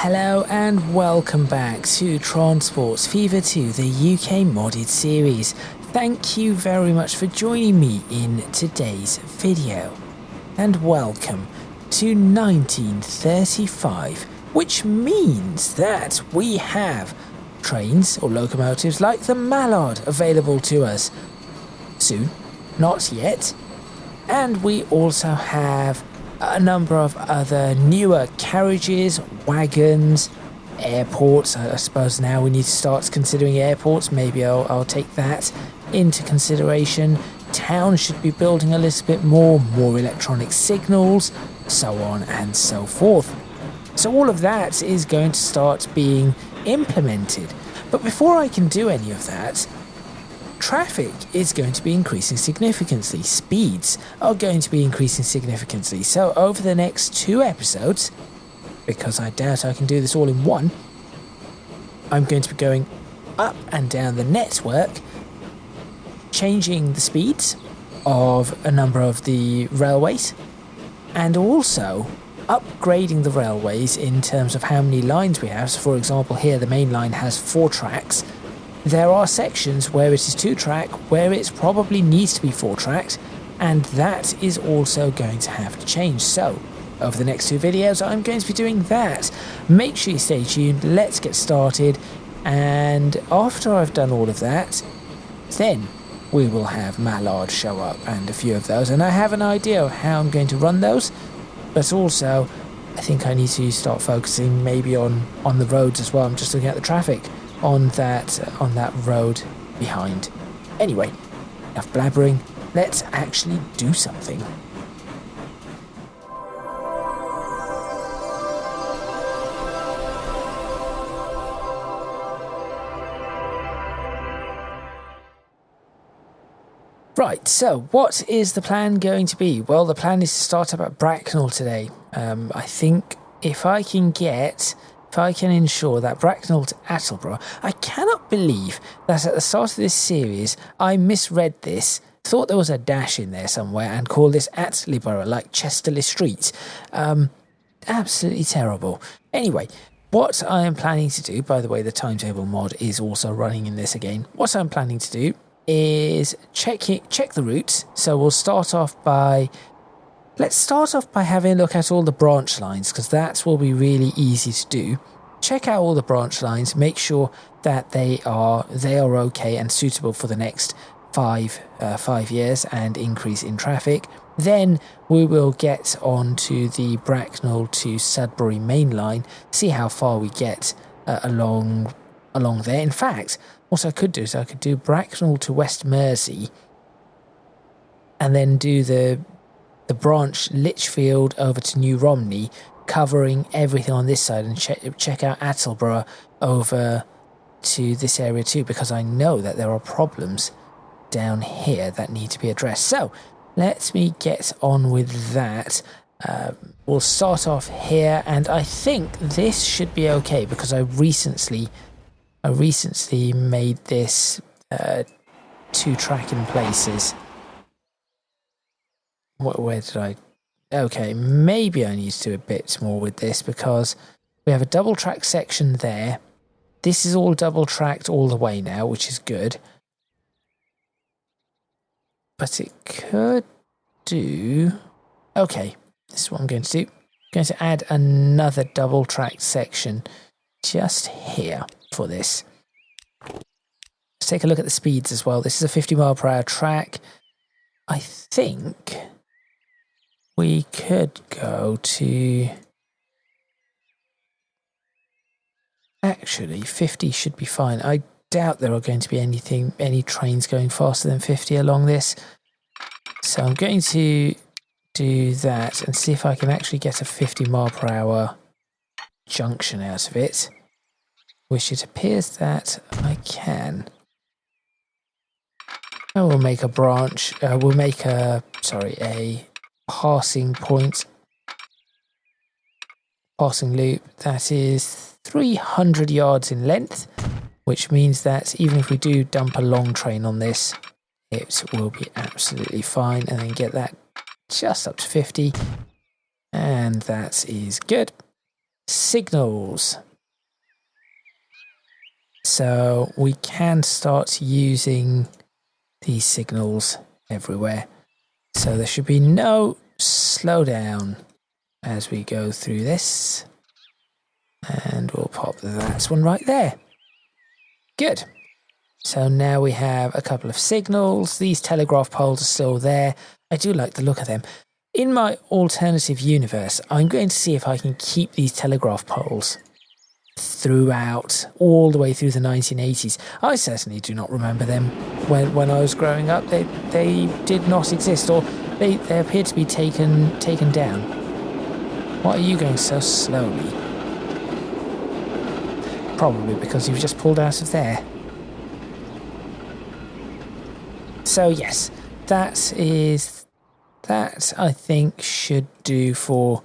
Hello and welcome back to Transports Fever 2, the UK modded series. Thank you very much for joining me in today's video. And welcome to 1935, which means that we have trains or locomotives like the Mallard available to us. Soon, not yet. And we also have a number of other newer carriages, wagons, airports. I suppose now we need to start considering airports. Maybe I'll take that into consideration. Towns should be building a little bit more electronic signals, so on and so forth. So all of that is going to start being implemented. But before I can do any of that, traffic is going to be increasing significantly. Speeds are going to be increasing significantly. So over the next 2 episodes, because I doubt I can do this all in one, I'm going to be going up and down the network, changing the speeds of a number of the railways, and also upgrading the railways in terms of how many lines we have. So for example, here the main line has 4 tracks. There are sections where it is 2-track, where it probably needs to be 4-tracked, and that is also going to have to change. So, over the next 2 videos, I'm going to be doing that. Make sure you stay tuned, let's get started, and after I've done all of that, then we will have Mallard show up and a few of those, and I have an idea of how I'm going to run those, but also, I think I need to start focusing maybe on the roads as well. I'm just looking at the traffic on that road behind. Anyway, enough blabbering, let's actually do something. Right, so what is the plan going to be? Well, the plan is to start up at Bracknell today. I think if I can ensure that Bracknell to Attleborough, I cannot believe that at the start of this series I misread this, thought there was a dash in there somewhere and called this Attleborough like Chesterley Street. Absolutely terrible. Anyway, what I am planning to do, by the way, the timetable mod is also running in this again. What I'm planning to do is check the routes. So we'll start off by... Let's start off by having a look at all the branch lines, because that will be really easy to do. Check out all the branch lines, make sure that they are okay and suitable for the next 5 years and increase in traffic. Then we will get on to the Bracknell to Sudbury main line, see how far we get along there. In fact, what I could do is I could do Bracknell to West Mersey and then do the branch Lichfield over to New Romney, covering everything on this side, and check out Attleborough over to this area too, because I know that there are problems down here that need to be addressed. So let me get on with that. We'll start off here, and I think this should be okay because I recently made this 2-track in places. Where did I... Okay, maybe I need to do a bit more with this because we have a double track section there. This is all double tracked all the way now, which is good. But it could do... Okay, this is what I'm going to do. I'm going to add another double tracked section just here for this. Let's take a look at the speeds as well. This is a 50 mile per hour track. I think we could go to... Actually, 50 should be fine. I doubt there are going to be any trains going faster than 50 along this. So I'm going to do that and see if I can actually get a 50 mile per hour junction out of it, which it appears that I can. And we'll make a branch, we'll make a passing point, passing loop that is 300 yards in length, which means that even if we do dump a long train on this, it will be absolutely fine, and then get that just up to 50, and that is good. signals. So we can start using these signals everywhere. So there should be no slowdown as we go through this. And we'll pop that one right there. Good. So now we have a couple of signals. These telegraph poles are still there. I do like the look of them. In my alternative universe, I'm going to see if I can keep these telegraph poles throughout, all the way through the 1980s. I certainly do not remember them when I was growing up. They did not exist, or they appeared to be taken down. Why are you going so slowly? Probably because you've just pulled out of there. So yes, that I think should do for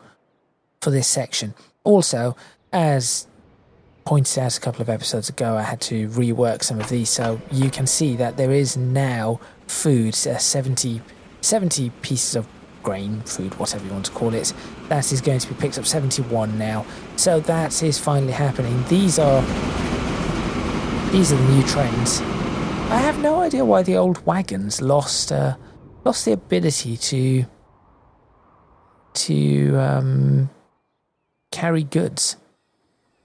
this section. Also, as pointed out a couple of episodes ago, I had to rework some of these, so you can see that there is now food, 70 pieces of grain, food, whatever you want to call it. That is going to be picked up, 71 now. So that is finally happening. These are the new trains. I have no idea why the old wagons lost the ability to carry goods.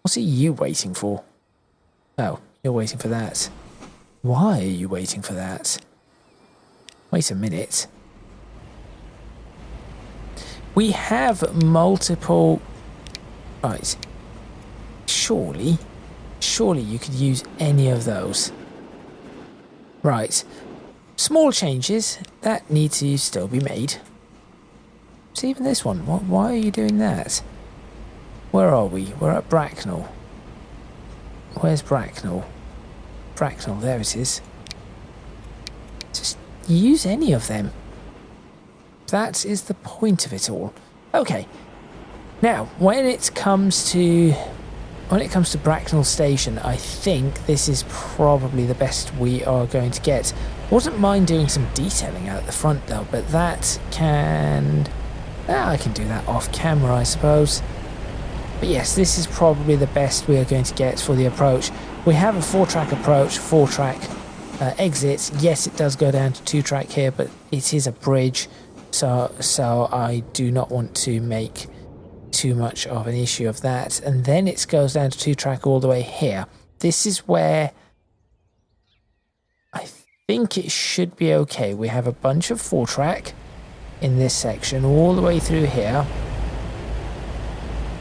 What are you waiting for? Oh, you're waiting for that. Why are you waiting for that? Wait a minute. We have multiple... Right. Surely you could use any of those. Right. Small changes that need to still be made. So even this one, why are you doing that? Where are we? We're at Bracknell. Where's Bracknell? Bracknell, there it is. Just use any of them. That is the point of it all. Okay. Now, when it comes to Bracknell Station, I think this is probably the best we are going to get. Wouldn't mind doing some detailing out the front though, but that can... I can do that off camera, I suppose. But yes, this is probably the best we are going to get for the approach. We have a 4-track approach, 4-track exit. Yes, it does go down to 2-track here, but it is a bridge, so I do not want to make too much of an issue of that. And then it goes down to 2-track all the way here. This is where I think it should be okay. We have a bunch of 4-track in this section all the way through here.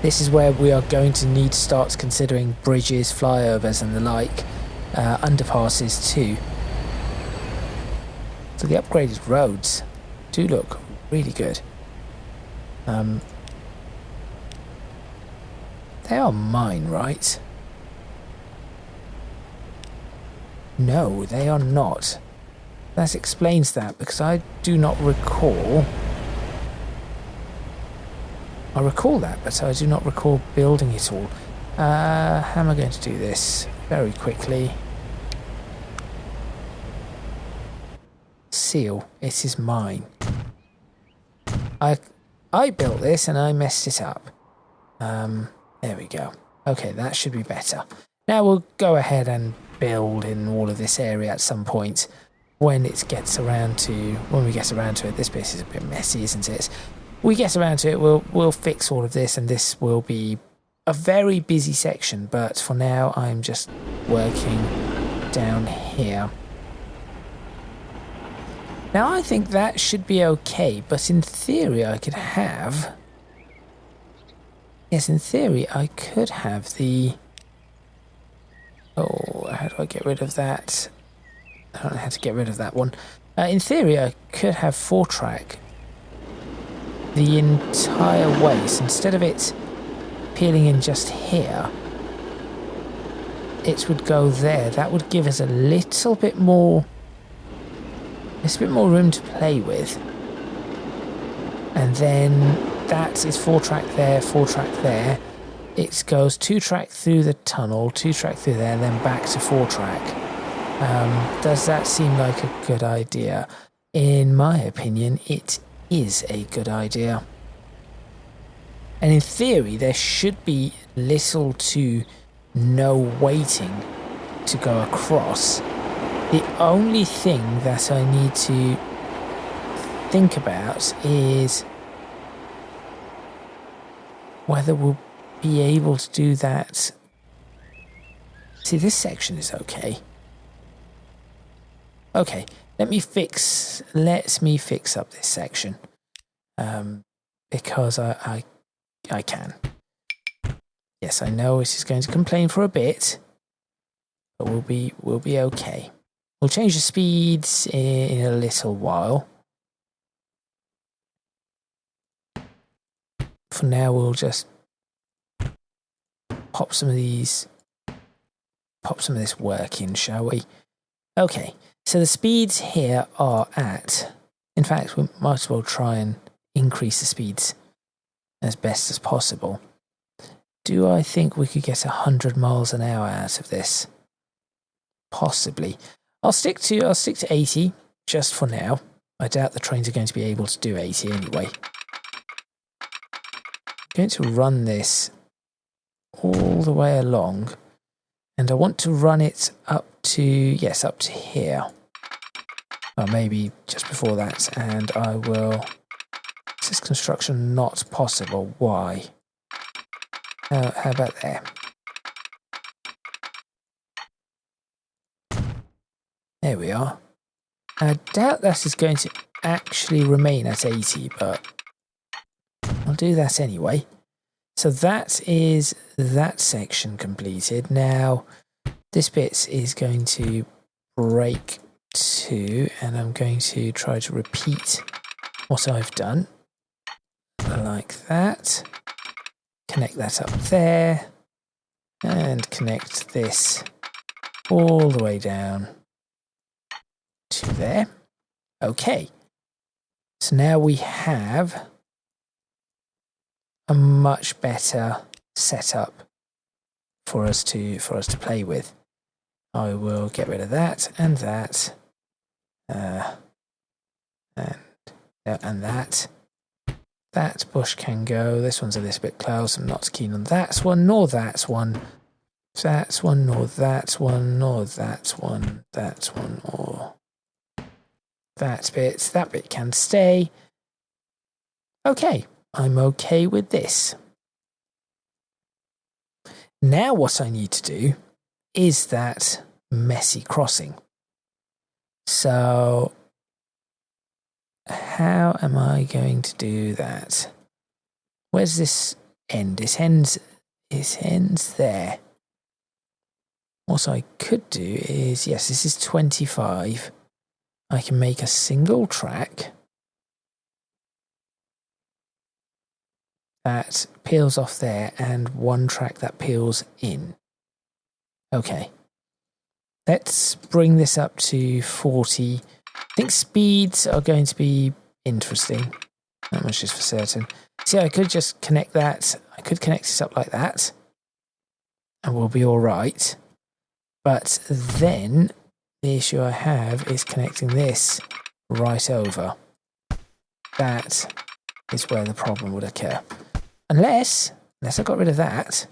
This is where we are going to need to start considering bridges, flyovers and the like, underpasses too. So the upgraded roads do look really good. They are mine, right? No, they are not. That explains that, because I do not recall... I recall that, but I do not recall building it all. How am I going to do this? Very quickly. Seal. It is mine. I built this and I messed it up. There we go. Okay, that should be better. Now we'll go ahead and build in all of this area at some point when we get around to it. This bit is a bit messy, isn't it? We get around to it, we'll fix all of this, and this will be a very busy section, but for now I'm just working down here. Now I think that should be okay, but in theory I could have... Yes, in theory I could have the... Oh, how do I get rid of that? I don't know how to get rid of that one. In theory I could have 4-track the entire way, so instead of it peeling in just here, it would go there. That would give us a little bit more room to play with. And then that is 4-track there, 4-track there. It goes 2-track through the tunnel, 2-track through there, and then back to 4-track. Does that seem like a good idea? In my opinion, it is a good idea. And in theory, there should be little to no waiting to go across. The only thing that I need to think about is whether we'll be able to do that. See, this section is okay. Okay, let me fix up this section, because I can. Yes, I know it is going to complain for a bit, but we'll be okay. We'll change the speeds in a little while. For now, we'll just pop some of this work in, shall we? Okay, so the speeds here are at... In fact, we might as well try and increase the speeds as best as possible. Do I think we could get 100 miles an hour out of this? Possibly. I'll stick to 80 just for now. I doubt the trains are going to be able to do 80 anyway. I'm going to run this all the way along, and I want to run it up to here. Or maybe just before that, and I will... Is this construction not possible? Why? How about there? There we are. I doubt that is going to actually remain at 80, but I'll do that anyway. So that is that section completed. Now, this bit is going to break too, and I'm going to try to repeat what I've done. Like that. Connect that up there. And connect this all the way down to there. Okay. So now we have a much better setup for us to play with. I will get rid of that and that, and that. That bush can go. This one's a little bit close. I'm not keen on that one, nor that one. That one, nor that one, nor that one. That one, or that bit. That bit can stay. Okay, I'm okay with this. Now what I need to do is that messy crossing. So how am I going to do that? Where's this end? It ends there. What I could do is, yes, this is 25. I can make a single track that peels off there and one track that peels in. Okay. Let's bring this up to 40. I think speeds are going to be interesting. That much is for certain. See, I could just connect that. I could connect this up like that, and we'll be all right. But then the issue I have is connecting this right over. That is where the problem would occur. Unless I got rid of that,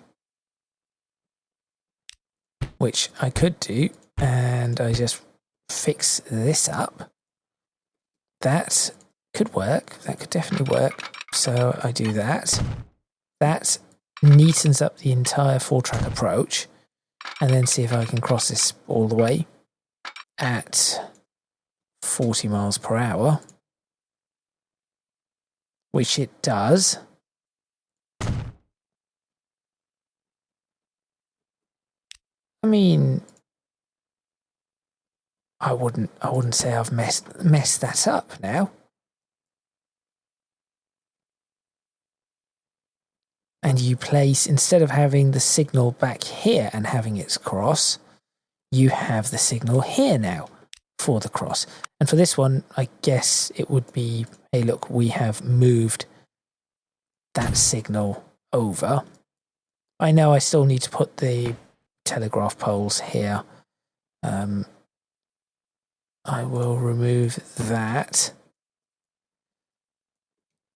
which I could do, and I just fix this up. That could work. That could definitely work. So I do that. That neatens up the entire 4-track approach, and then see if I can cross this all the way at 40 miles per hour, which it does. I mean, I wouldn't say I've messed that up now. And you place, instead of having the signal back here and having its cross, you have the signal here now for the cross. And for this one, I guess it would be, hey, look, we have moved that signal over. I know I still need to put the telegraph poles here. I will remove that.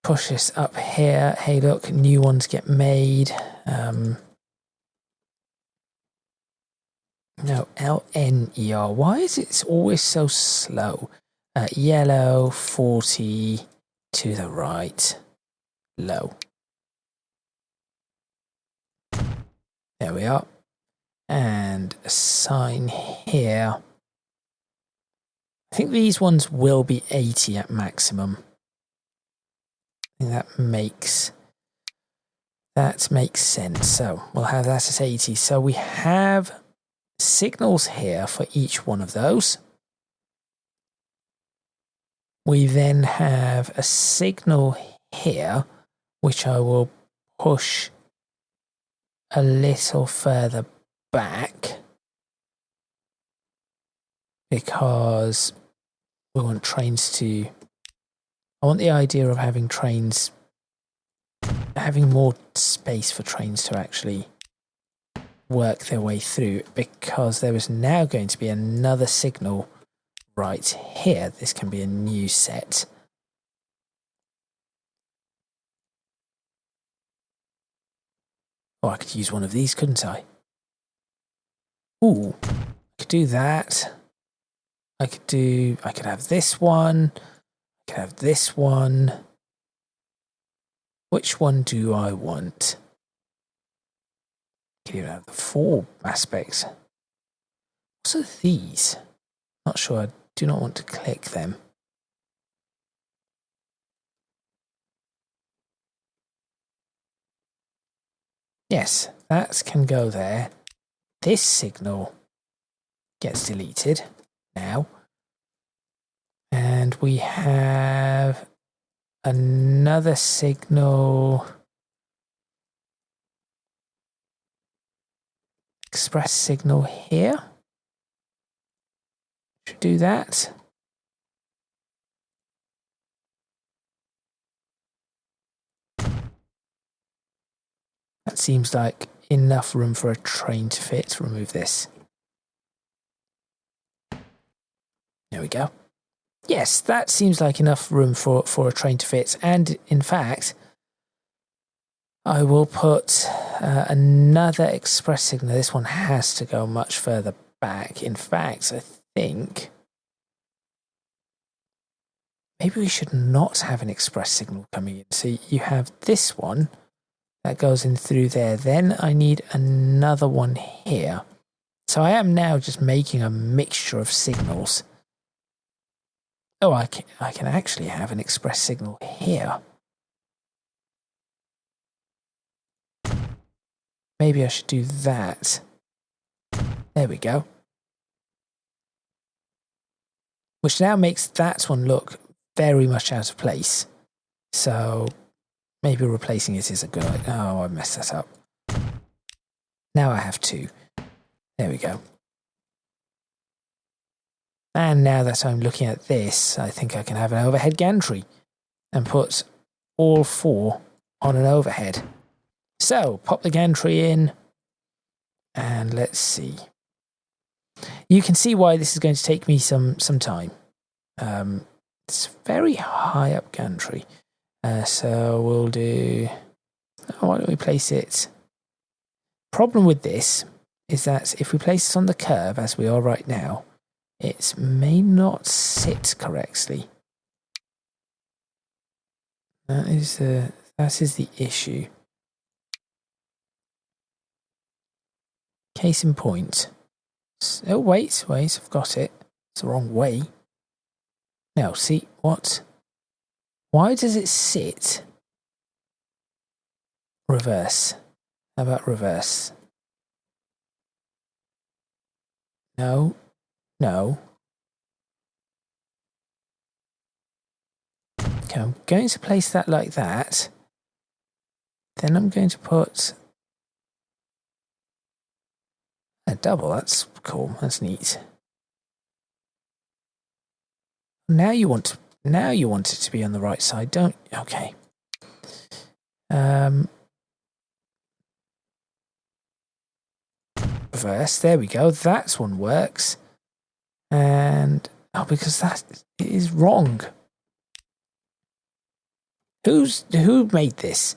Push this up here. Hey, look, new ones get made. No, LNER. Why is it always so slow? Yellow, 40 to the right. Low. There we are. And a sign here. I think these ones will be 80 at maximum. I think that makes sense. So we'll have that at 80. So we have signals here for each one of those. We then have a signal here, which I will push a little further back because we want trains to... I want the idea of having trains, having more space for trains to actually work their way through, because there is now going to be another signal right here. This can be a new set. Oh, I could use one of these, couldn't I? Ooh, I could do that. I could have this one. I could have this one. Which one do I want? I could even have the 4 aspects. What are these? Not sure. I do not want to click them. Yes, that can go there. This signal gets deleted now. And we have another signal. Express signal here. Should do that. That seems like enough room for a train to fit. Remove this. There we go. Yes, that seems like enough room for a train to fit. And in fact, I will put another express signal. This one has to go much further back. In fact, I think maybe we should not have an express signal coming in. So you have this one that goes in through there. Then I need another one here. So I am now just making a mixture of signals. Oh, I can actually have an express signal here. Maybe I should do that. There we go. Which now makes that one look very much out of place. So maybe replacing it is a good idea. Oh, I messed that up. Now I have 2. There we go. And now that I'm looking at this, I think I can have an overhead gantry and put all 4 on an overhead. So pop the gantry in and let's see. You can see why this is going to take me some time. It's very high up gantry. So we'll do... Oh, why don't we place it... Problem with this is that if we place it on the curve, as we are right now, it may not sit correctly. That is the issue. Case in point. Oh, wait, I've got it. It's the wrong way. Now, see, what? Why does it sit? Reverse. How about reverse? No. Okay, I'm going to place that like that. Then I'm going to put a double. That's cool. That's neat. Now you want it to be on the right side, don't? Okay. Reverse. There we go. That one works. And because that is wrong. Who made this?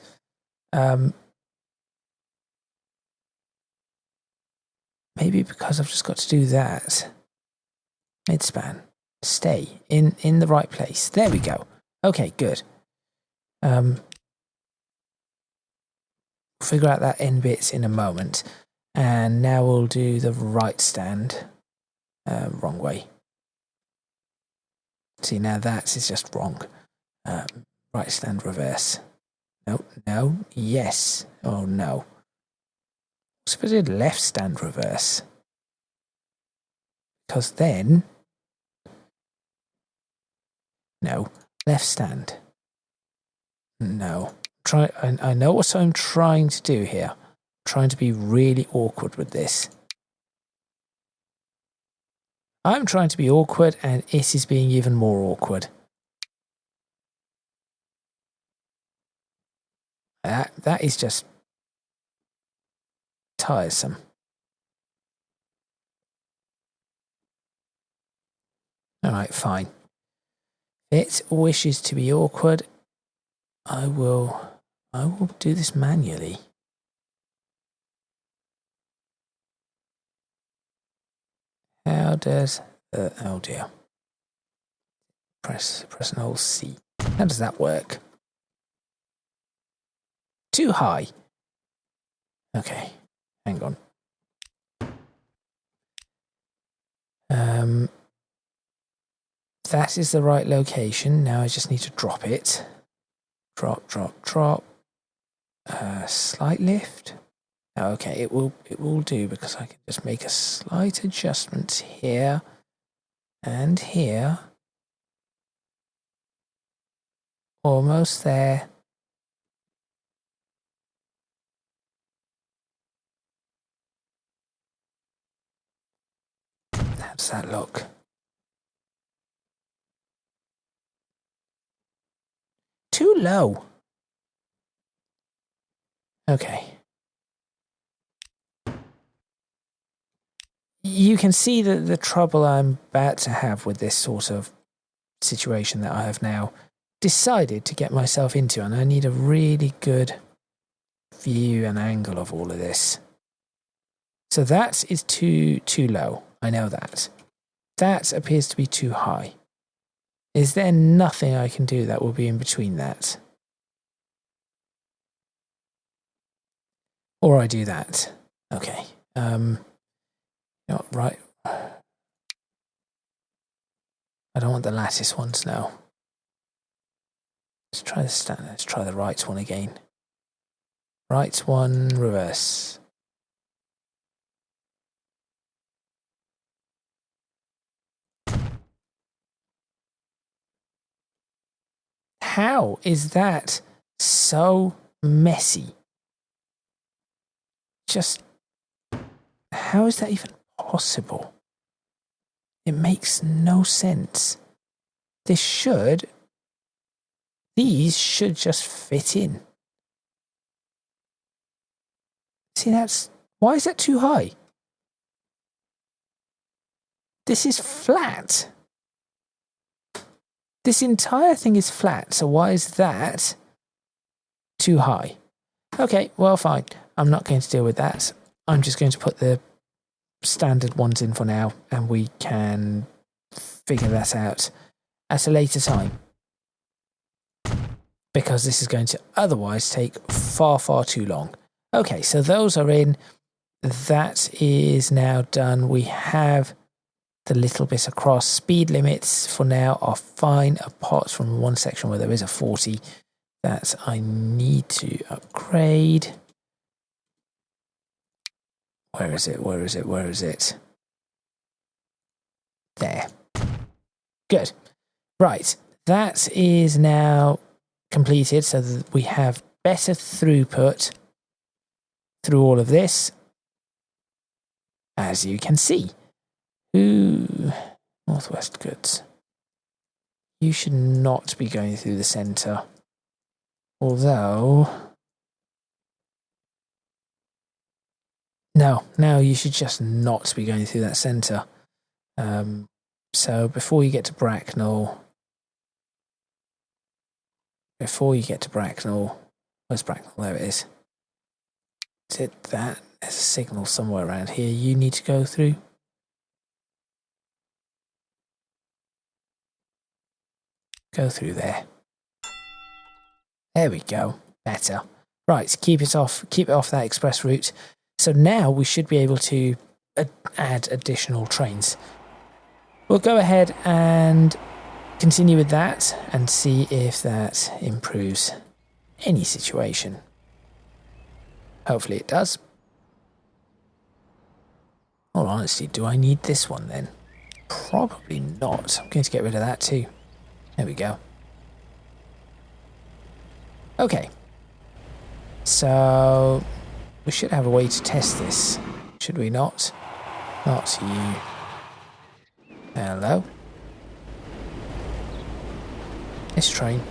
Maybe maybe because I've just got to do that. Midspan. Stay in the right place. There we go. Okay, good. Figure out that end bits in a moment. And now we'll do the right stand. Wrong way. See, now that is just wrong. Right stand reverse. No, no, yes. Oh no. Suppose I did left stand reverse. Because then... No, left stand. No. I know what I'm trying to do here. I'm trying to be really awkward with this. I'm trying to be awkward and it is being even more awkward. That is just tiresome. Alright, fine. If it wishes to be awkward, I will do this manually. How does... oh dear. Press and hold C. How does that work? Too high. Okay, hang on. That is the right location. Now I just need to drop it. Drop, drop, drop. Slight lift. Okay, it will do because I can just make a slight adjustment here and here. Almost there. How does that look? Too low. Okay. You can see the trouble I'm about to have with this sort of situation that I have now decided to get myself into, and I need a really good view and angle of all of this. So that is too low. I know that. That appears to be too high. Is there nothing I can do that will be in between that? Or I do that. Okay. You know, right. I don't want the lattice ones now. Let's try the stand. Let's try the right one again. Right one, reverse. How is that so messy? Just, how is that even possible? It makes no sense. These should just fit in. See, why is that too high? This is flat. This entire thing is flat, so why is that too high? Okay, well, fine. I'm not going to deal with that. I'm just going to put the standard ones in for now, and we can figure that out at a later time. Because this is going to otherwise take far, far too long. Okay, so those are in. That is now done. We have the little bit across. Speed limits for now are fine, apart from one section where there is a 40 that I need to upgrade. Where is it? Where is it? Where is it? There. Good. Right. That is now completed so that we have better throughput through all of this, as you can see. Ooh, Northwest Goods. You should not be going through the centre. Although... No, you should just not be going through that centre. So before you get to Bracknell... Where's Bracknell? There it is. Is it that? There's a signal somewhere around here you need to go through. Go through there. There we go. Better. Right, keep it off that express route. So now we should be able to add additional trains. We'll go ahead and continue with that and see if that improves any situation. Hopefully it does. All honesty, do I need this one then? Probably not. I'm going to get rid of that too. There we go. Okay. So we should have a way to test this, should we not? Not you. Hello. This train.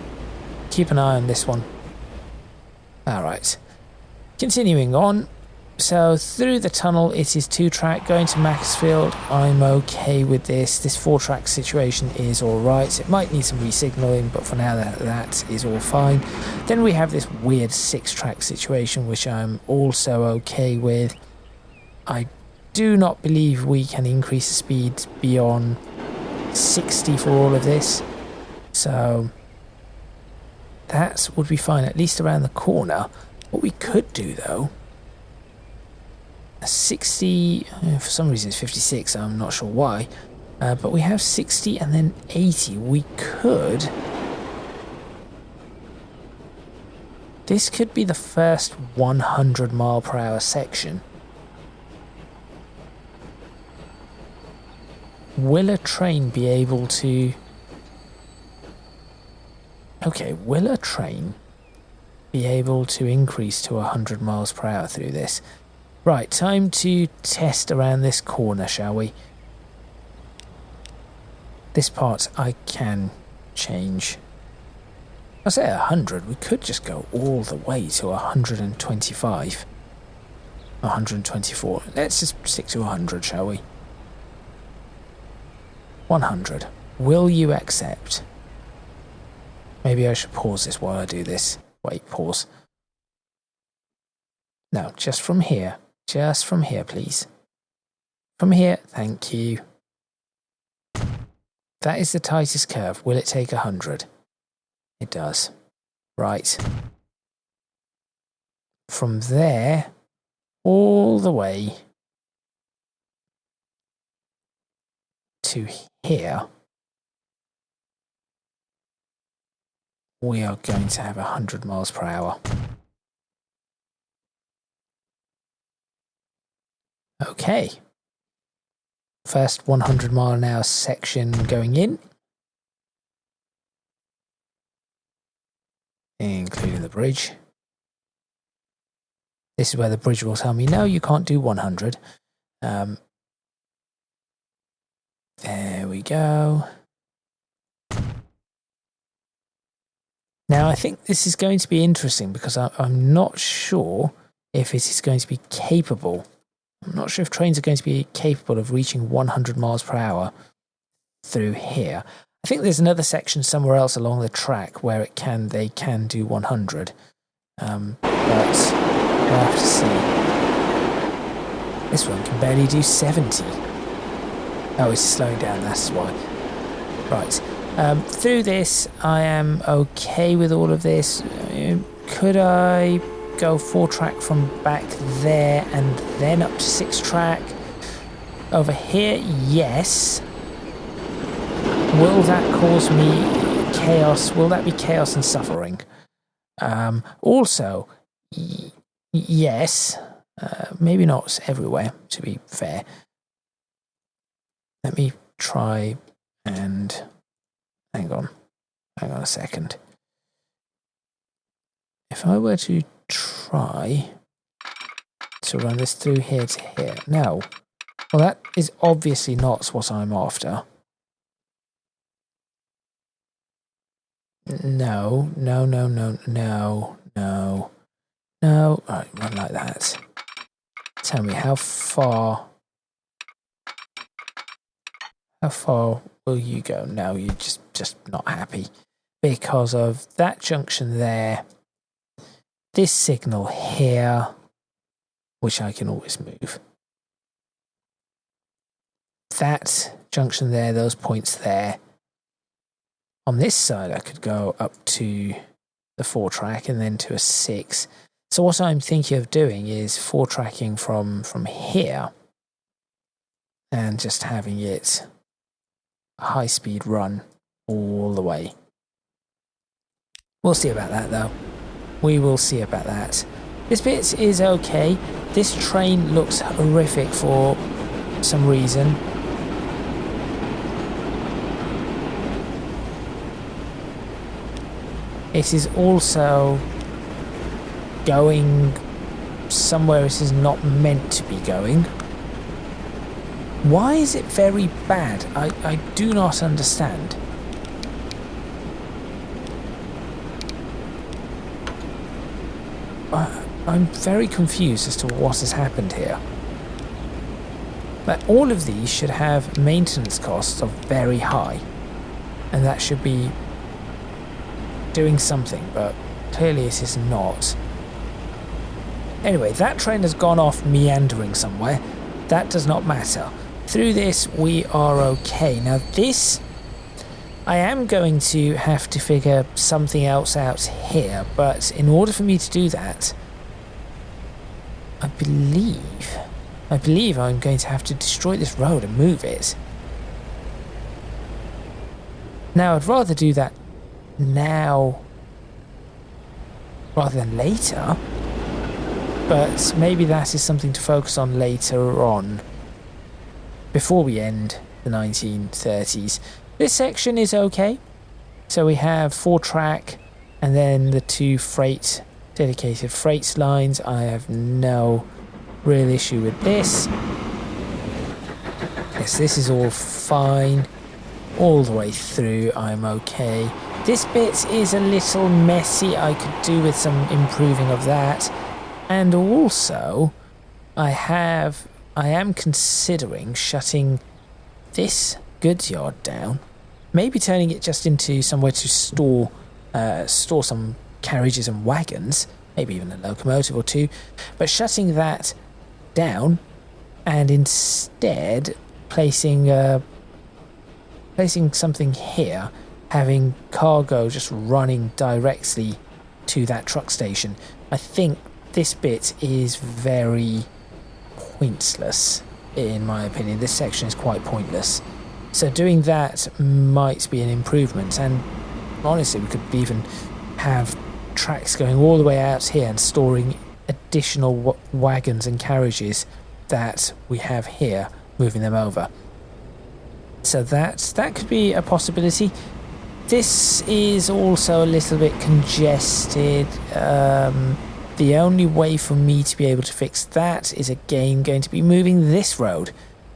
Keep an eye on this one. Alright. Continuing on. So through the tunnel it is 2-track going to Maxfield. I'm okay with this. This 4-track situation is alright. It might need some re-signalling, but for now that is all fine. Then we have this weird 6-track situation which I'm also okay with. I do not believe we can increase the speed beyond 60 for all of this. So that would be fine, at least around the corner. What we could do though, a 60, for some reason it's 56, I'm not sure why, but we have 60 and then 80. We could, this could be the first 100 mile per hour section. Will a train be able to... Okay, will a train be able to increase to 100 miles per hour through this? Right, time to test around this corner, shall we? This part I can change. I say 100, we could just go all the way to 125. 124. Let's just stick to 100, shall we? 100. Will you accept? Maybe I should pause this while I do this. Wait, pause. No, just from here. Just from here, please. From here, thank you. That is the tightest curve. Will it take 100? It does. Right. From there, all the way to here, we are going to have 100 miles per hour. Okay. First 100 mile an hour section going in. Including the bridge. This is where the bridge will tell me, no, you can't do 100. There we go. Now, I think this is going to be interesting because I'm not sure if it is going to be capable. I'm not sure if trains are going to be capable of reaching 100 miles per hour through here. I think there's another section somewhere else along the track where they can do 100. But we'll have to see. This one can barely do 70. Oh, it's slowing down, that's why. Right. Through this, I am okay with all of this. Could I go 4-track from back there and then up to 6-track? Over here, yes. Will that cause me chaos? Will that be chaos and suffering? Also, yes. Maybe not everywhere, to be fair. Let me try and... Hang on a second. If I were to try to run this through here to here. No. Well, that is obviously not what I'm after. No. Right, run like that. Tell me, how far will you go? No, you're just not happy because of that junction there, this signal here, which I can always move. That junction there, those points there. On this side, I could go up to the 4-track and then to a 6. So what I'm thinking of doing is 4-tracking from here and just having it a high-speed run all the way. We'll see about that, though. We will see about that. This bit is okay. This train looks horrific for some reason. It is also going somewhere it is not meant to be going. Why is it very bad? I do not understand. I'm very confused as to what has happened here. But all of these should have maintenance costs of very high, and that should be doing something, but clearly it is not. Anyway, that train has gone off meandering somewhere. That does not matter. Through this, we are okay. Now this, I am going to have to figure something else out here, but in order for me to do that, I believe I'm going to have to destroy this road and move it. Now, I'd rather do that now rather than later, but maybe that is something to focus on later on, before we end the 1930s. This section is okay. So we have 4-track and then the 2 dedicated freight lines. I have no real issue with this. Yes, this is all fine. All the way through, I'm okay. This bit is a little messy. I could do with some improving of that. And also, I am considering shutting this goods yard down. Maybe turning it just into somewhere to store some carriages and wagons. Maybe even a locomotive or 2. But shutting that down and instead placing something here, having cargo just running directly to that truck station. I think this bit is very pointless, in my opinion. This section is quite pointless. So doing that might be an improvement, and honestly we could even have tracks going all the way out here and storing additional wagons and carriages that we have here, moving them over. So that could be a possibility. This is also a little bit congested. The only way for me to be able to fix that is again going to be moving this road.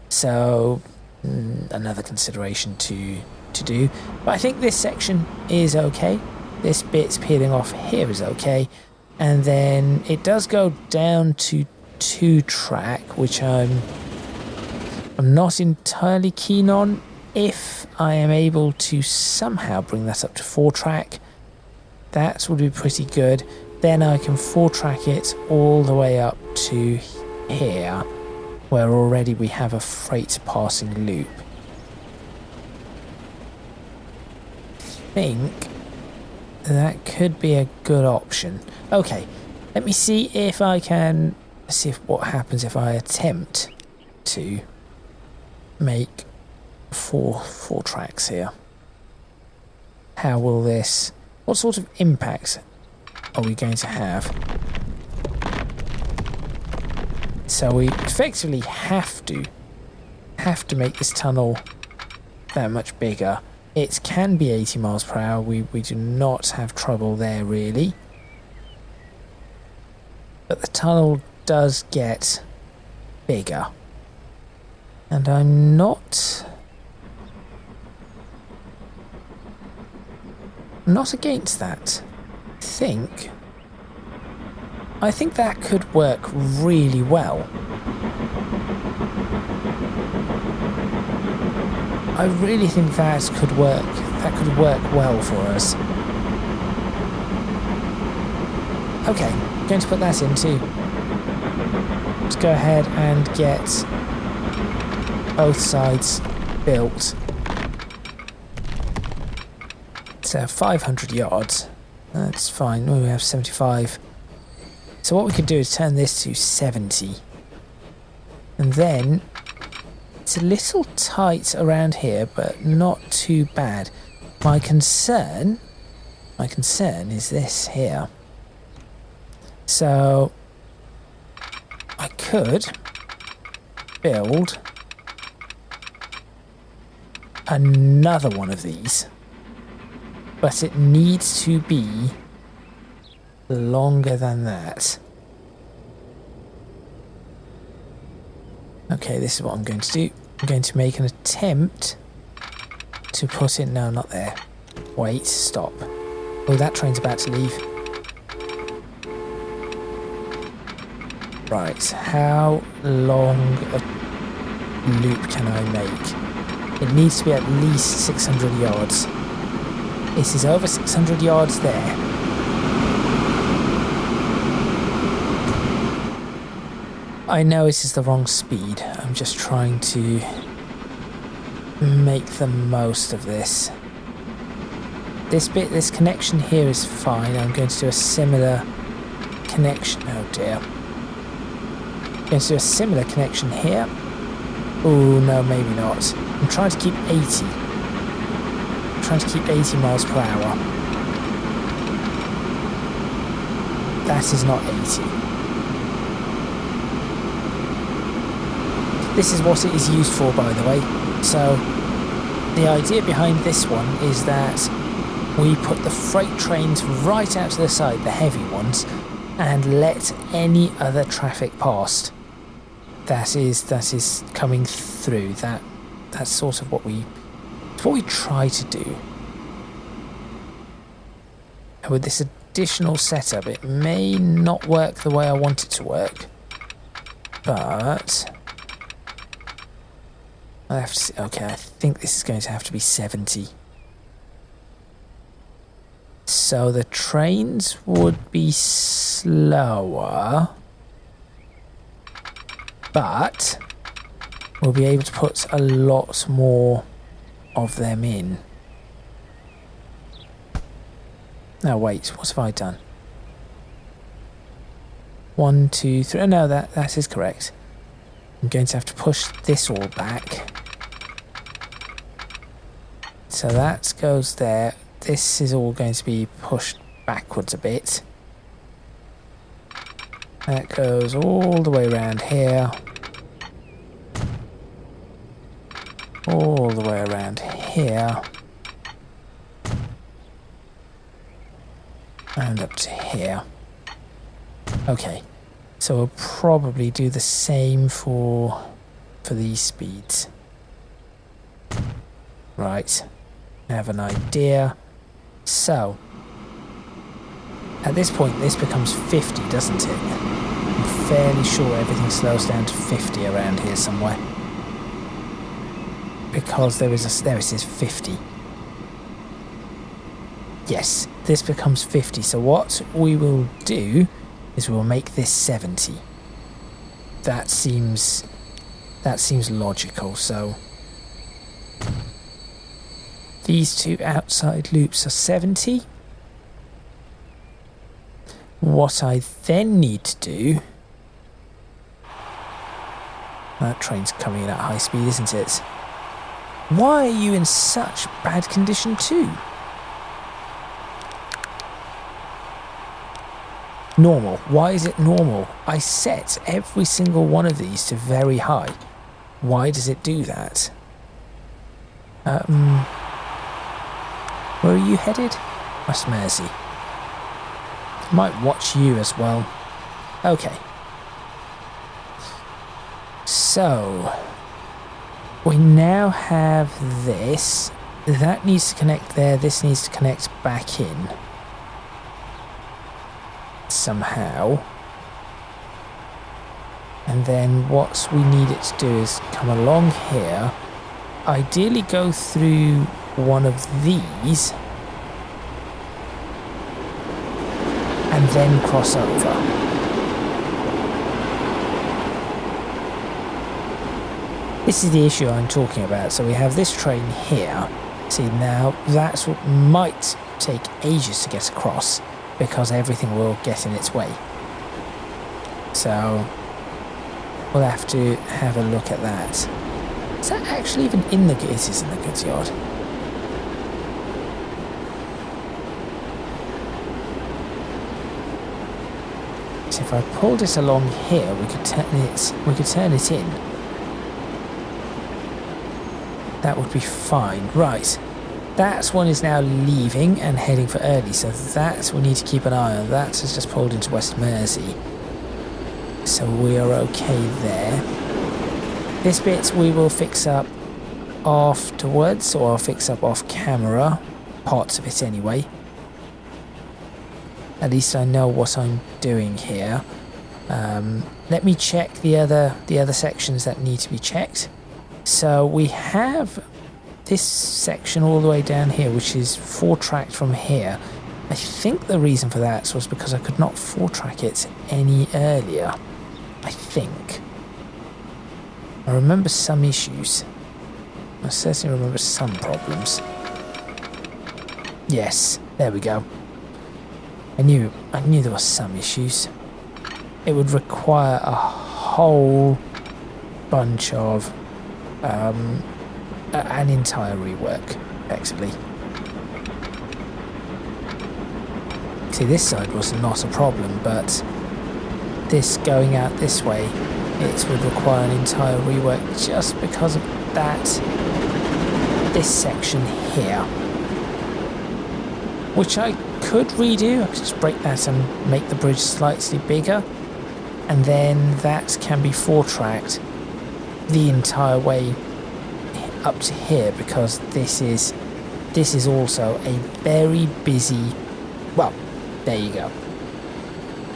So another consideration to do. But I think this section is okay. This bit's peeling off here is okay. And then it does go down to 2-track, which I'm not entirely keen on. If I am able to somehow bring that up to 4-track, that would be pretty good. Then I can 4-track it all the way up to here, where already we have a freight passing loop. I think that could be a good option. Okay, let me see if I can what happens if I attempt to make four tracks here. How will this, what sort of impact are we going to have? So we effectively have to make this tunnel that much bigger. It can be 80 miles per hour. We do not have trouble there really. But the tunnel does get bigger. And I'm not against that. I think that could work really well. I really think that could work. That could work well for us. Okay, going to put that in too. Let's go ahead and get both sides built. So 500 yards. That's fine. Oh, we have 75. So what we could do is turn this to 70. And then it's a little tight around here, but not too bad. My concern is this here. So I could build another one of these, but it needs to be longer than that. Okay, this is what I'm going to do. I'm going to make an attempt to put it... No, not there. Wait, stop. Oh, that train's about to leave. Right, how long a loop can I make? It needs to be at least 600 yards. This is over 600 yards there. I know this is the wrong speed. I'm just trying to make the most of this. This connection here is fine. I'm going to do a similar connection. Oh dear. I'm going to do a similar connection here. Oh no, maybe not. I'm trying to keep 80. I'm trying to keep 80 miles per hour. That is not 80. This is what it is used for, by the way. So the idea behind this one is that we put the freight trains right out to the side, the heavy ones, and let any other traffic past that is coming through. That's sort of what we try to do. And with this additional setup, it may not work the way I want it to work, but I have to see. Okay, I think this is going to have to be 70. So the trains would be slower, but we'll be able to put a lot more of them in. Now wait, what have I done? 1, 2, 3. No, that is correct. I'm going to have to push this all back. So that goes there. This is all going to be pushed backwards a bit. That goes all the way around here. All the way around here. And up to here. Okay. So we'll probably do the same for these speeds. Right. I have an idea. So, at this point, this becomes 50, doesn't it? I'm fairly sure everything slows down to 50 around here somewhere. Because there it is, 50. Yes, this becomes 50. So what we will do is we'll make this 70. That seems logical. So these two outside loops are 70. What I then need to do... That train's coming in at high speed, isn't it? Why are you in such bad condition too? Normal. Why is it normal? I set every single one of these to very high. Why does it do that? Where are you headed? West Mersey. Might watch you as well. Okay. So, we now have this. That needs to connect there. This needs to connect back in. Somehow. And then what we need it to do is come along here. Ideally go through one of these. And then cross over. This is the issue I'm talking about. So we have this train here. See, now that's what might take ages to get across because everything will get in its way. So we'll have to have a look at that. Is that actually even in the... It is in the goods yard. So if I pulled it along here, we could turn it in. That would be fine. Right. That one is now leaving and heading for early, so that we need to keep an eye on. That has just pulled into West Mersey. So we are okay there. This bit we will fix up afterwards, or I'll fix up off camera. Parts of it anyway. At least I know what I'm doing here. Let me check the other sections that need to be checked. So we have this section all the way down here, which is 4-tracked from here. I think the reason for that was because I could not 4-track it any earlier. I think. I remember some issues. I certainly remember some problems. Yes, there we go. I knew there were some issues. It would require a whole bunch of an entire rework, effectively. See, this side was not a problem, but this going out this way, it would require an entire rework just because of that. This section here, which I could redo. I could just break that and make the bridge slightly bigger, and then that can be 4-tracked the entire way up to here, because this is also a very busy... Well, there you go.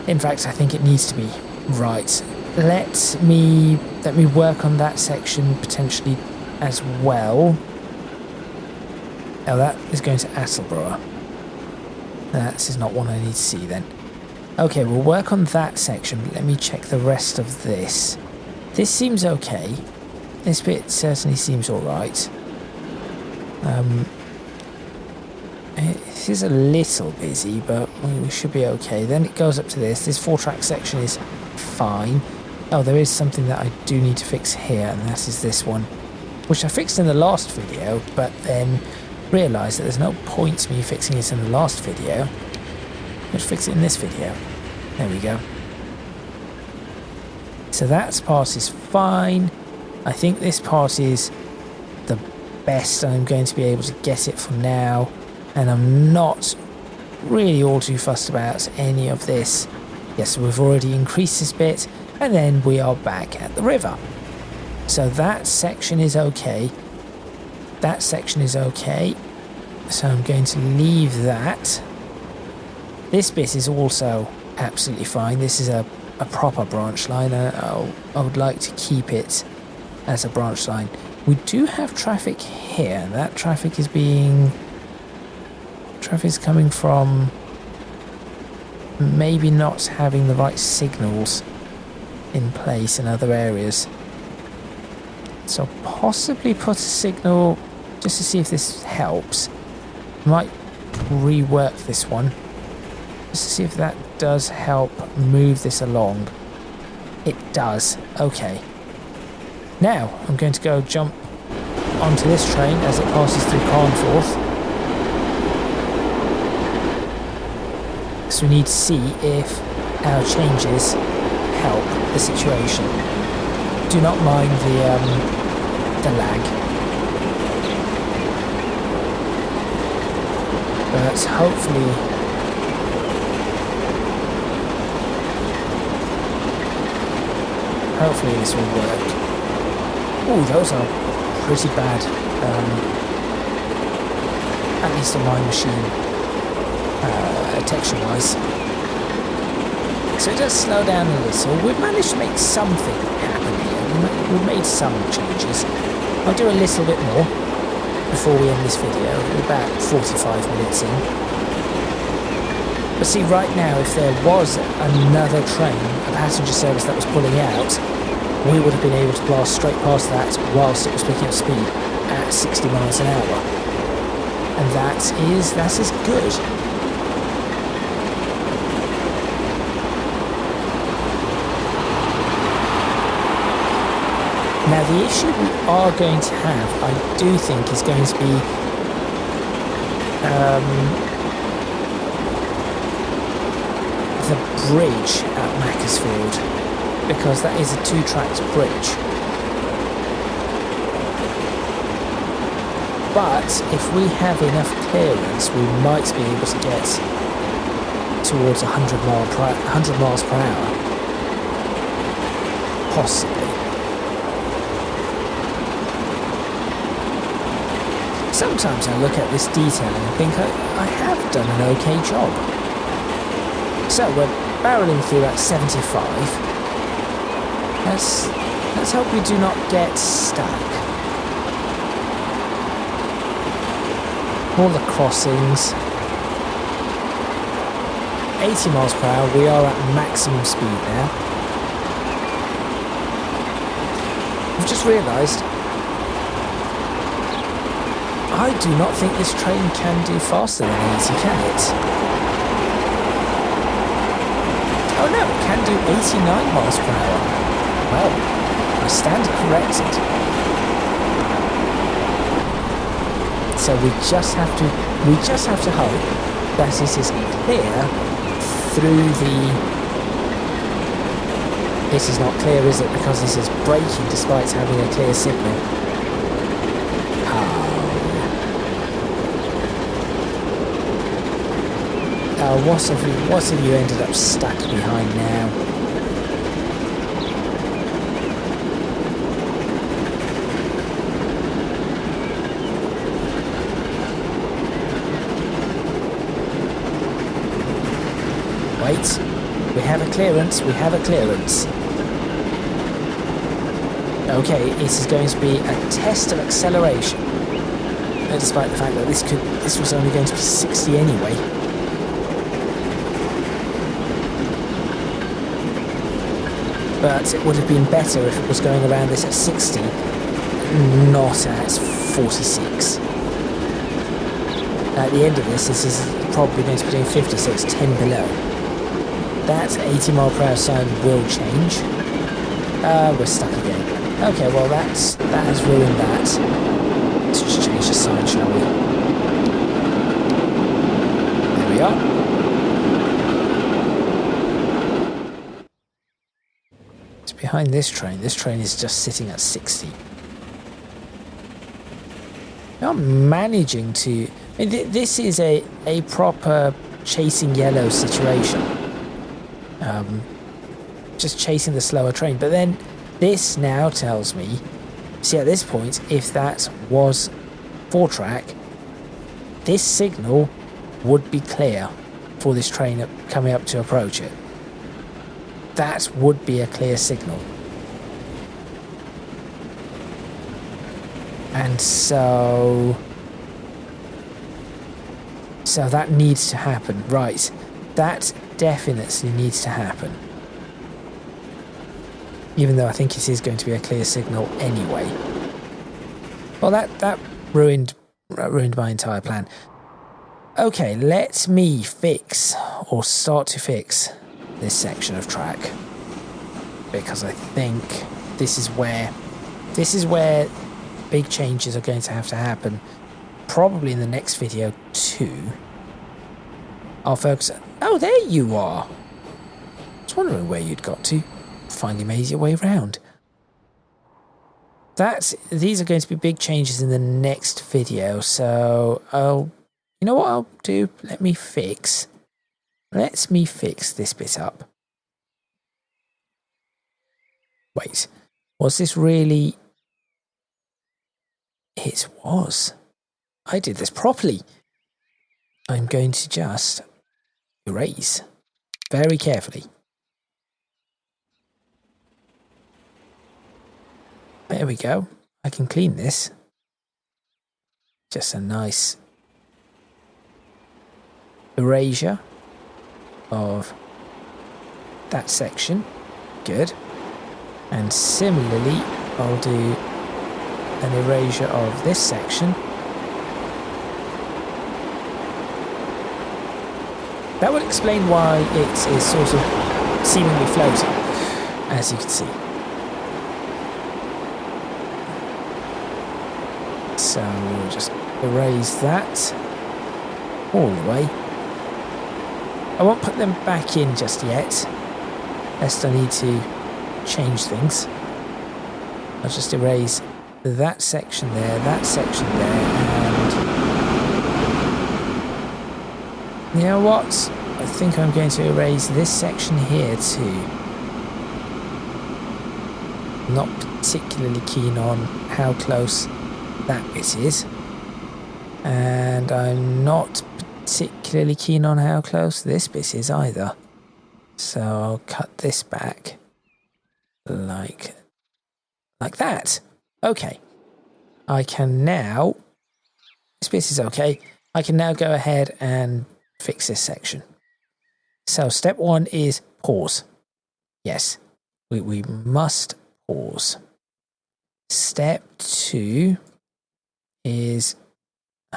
In fact, I think it needs to be right. Let me work on that section potentially as well. Oh, that is going to Attleborough. This is not one I need to see then. Okay, we'll work on that section. Let me check the rest of this. This seems okay. This bit certainly seems alright. It is a little busy, but we should be okay. Then it goes up to this. This 4-track section is fine. Oh, there is something that I do need to fix here, and that is this one, which I fixed in the last video, but then realised that there's no point me fixing it in the last video. Let's fix it in this video. There we go. So that part is fine. I think this part is the best I'm going to be able to get it for now, and I'm not really all too fussed about any of this. Yes, we've already increased this bit, and then we are back at the river. So that section is okay. That section is okay. So I'm going to leave that. This bit is also absolutely fine. This is a proper branch line. I would like to keep it as a branch line. We do have traffic here. That traffic is coming from maybe not having the right signals in place in other areas. So possibly put a signal just to see if this helps. Might rework this one just to see if that does help move this along. It does. Okay. Now I'm going to go jump onto this train as it passes through Carnforth. So we need to see if our changes help the situation. Do not mind the lag. But hopefully this will work. Oh, those are pretty bad, at least on my machine, texture-wise. So it does slow down a little. We've managed to make something happen here. We've made some changes. I'll do a little bit more before we end this video. We're about 45 minutes in. But see, right now, if there was another train, a passenger service that was pulling out, we would have been able to blast straight past that whilst it was picking up speed at 60 miles an hour. And that is good. Now the issue we are going to have, I do think, is going to be the bridge at Macclesfield, because that is a 2-tracked bridge. But if we have enough clearance, we might be able to get towards 100 miles per hour, possibly. Sometimes I look at this detailing and think I have done an okay job. So we're barreling through at 75. Let's hope we do not get stuck. All the crossings. 80 miles per hour, we are at maximum speed now. I've just realised I do not think this train can do faster than 80, can it? Oh no, it can do 89 miles per hour. Well, I stand corrected. So we just have to hope that it is clear through the... This is not clear, is it? Because this is braking despite having a clear signal. What have you ended up stuck behind now? Wait, we have a clearance, Okay, this is going to be a test of acceleration. Despite the fact that this was only going to be 60 anyway. But it would have been better if it was going around this at 60, not at 46. At the end of this is probably going to be doing 50, so it's 10 below. That 80 mile per hour sign will change. We're stuck again. Okay, well that has ruined that. Let's just change the sign, shall we? There we are. Behind this train is just sitting at 60. Not managing to... I mean, this is a proper chasing yellow situation. Just chasing the slower train. But then this now tells me... See, at this point, if that was 4-track, this signal would be clear for this train coming up to approach it. That would be a clear signal. And so that needs to happen. Right. That definitely needs to happen. Even though I think it is going to be a clear signal anyway. Well, that ruined my entire plan. Okay, let me fix, or start to fix, this section of track, because I think this is where big changes are going to have to happen, probably in the next video too. I'll focus. Oh, there you are. I was wondering where you'd got to. Finally made your way round. These are going to be big changes in the next video, so you know what I'll do? Let me fix this bit up. Wait, was this really... It was. I did this properly. I'm going to just erase very carefully. There we go. I can clean this. Just a nice erasure of that section. Good. And similarly, I'll do an erasure of this section. That would explain why it is sort of seemingly floating, as you can see. So we'll just erase that all the way. I won't put them back in just yet, lest I need to change things. I'll just erase that section there, and you know what? I think I'm going to erase this section here too. Not particularly keen on how close that bit is, and I'm not particularly keen on how close this bit is either. So I'll cut this back like that. Okay. I can now, this bit is okay. I can now go ahead and fix this section. So step one is pause. Yes, we must pause. Step two is,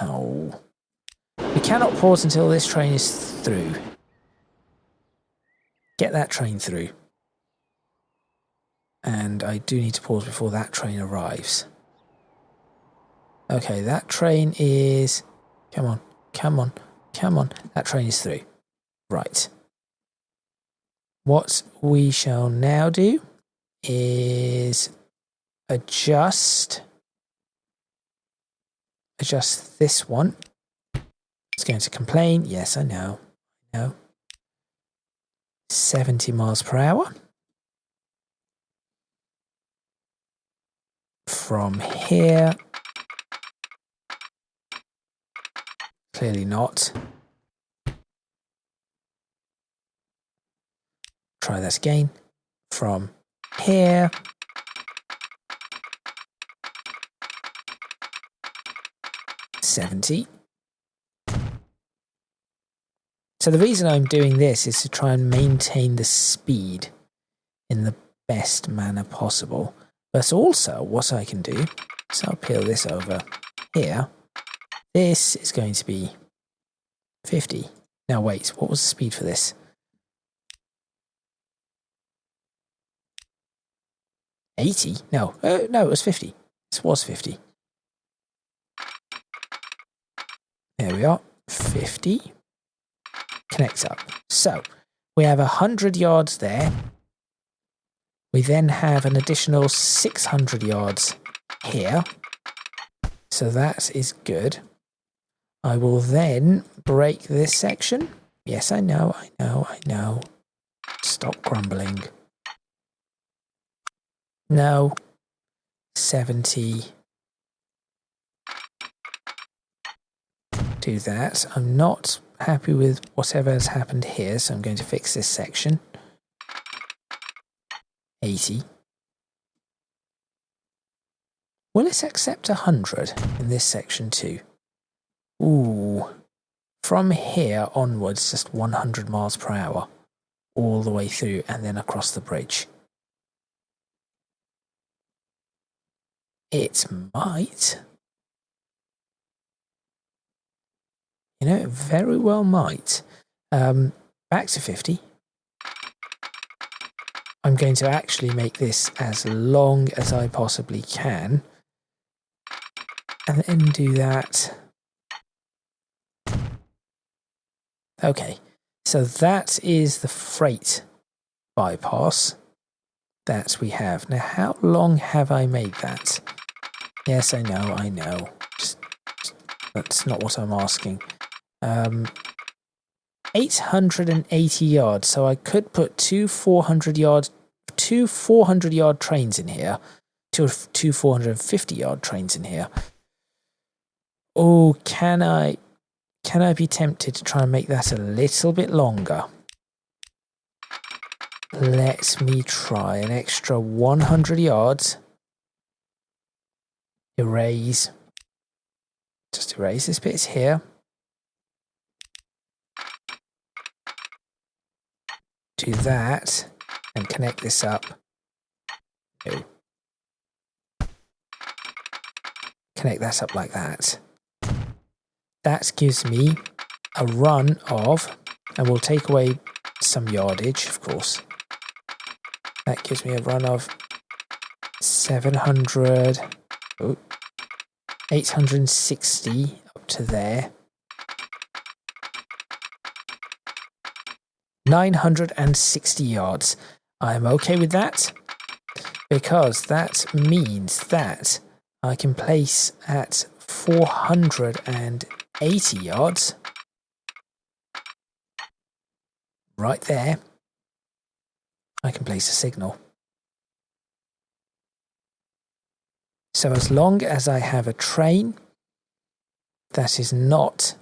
we cannot pause until this train is through. Get that train through. And I do need to pause before that train arrives. Okay, that train is, come on. That train is through. Right. What we shall now do is adjust this one. It's going to complain. Yes, I know. 70 miles per hour. From here. Clearly not. Try that again. From here. $70. So the reason I'm doing this is to try and maintain the speed in the best manner possible. But also what I can do, so I'll peel this over here. This is going to be 50. Now wait, what was the speed for this? 80? No, no, it was 50. This was 50. There we are, 50. Connects up. So we have 100 yards there. We then have an additional 600 yards here. So that is good. I will then break this section. Yes, I know. Stop grumbling. No. 70. Do that. I'm not happy with whatever has happened here, so I'm going to fix this section. 80. Will it accept 100 in this section too? Ooh. From here onwards, just 100 miles per hour. All the way through and then across the bridge. It might. You know, it very well might. Back to 50. I'm going to actually make this as long as I possibly can. And then do that. Okay, so that is the freight bypass that we have. Now, how long have I made that? Yes, I know. Just, that's not what I'm asking. 880 yards. So I could put two 400 yard trains in here, two 450 yard trains in here. Oh, can I be tempted to try and make that a little bit longer? Let me try an extra 100 yards. Erase. Just erase this bit here. Do that and connect this up. Go. Connect that up like that. That gives me a run of, and we'll take away some yardage, of course. That gives me a run of 700, 860 up to there. 960 yards. I'm okay with that because that means that I can place at 480 yards right there. I can place a signal. So as long as I have a train that is not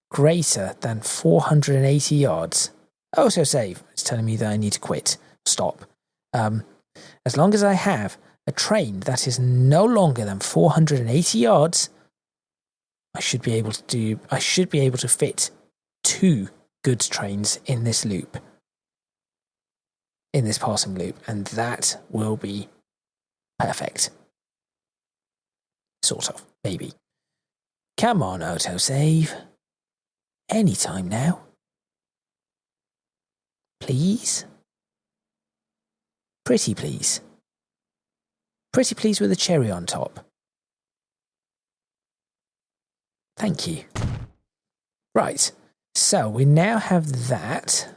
greater than 480 yards, also save, it's telling me that I need to quit, stop. As long as I have a train that is no longer than 480 yards, I should be able to fit 2 goods trains in this loop. In this passing loop, and that will be perfect. Sort of, maybe. Come on, autosave. Anytime now. Please? Pretty please. Pretty please with a cherry on top. Thank you. Right, so we now have that.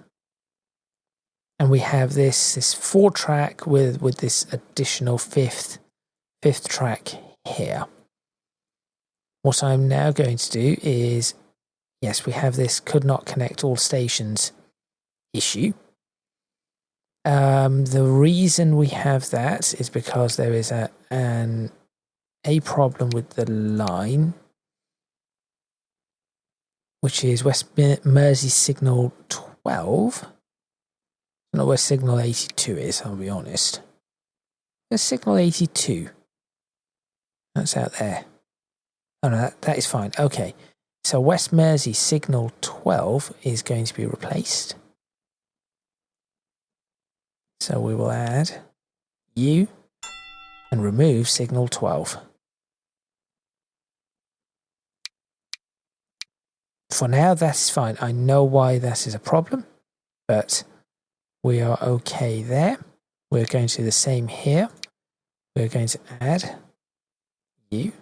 And we have this 4-track with this additional fifth track here. What I'm now going to do is, yes, we have this could not connect all stations issue. The reason we have that is because there is a problem with the line, which is West Mersey signal 12. I don't know where signal 82 is, I'll be honest. There's signal 82. That's out there. Oh no, that is fine. Okay, so West Mersey signal 12 is going to be replaced. So we will add U and remove signal 12. For now, that's fine. I know why that is a problem, but we are okay there. We're going to do the same here. We're going to add U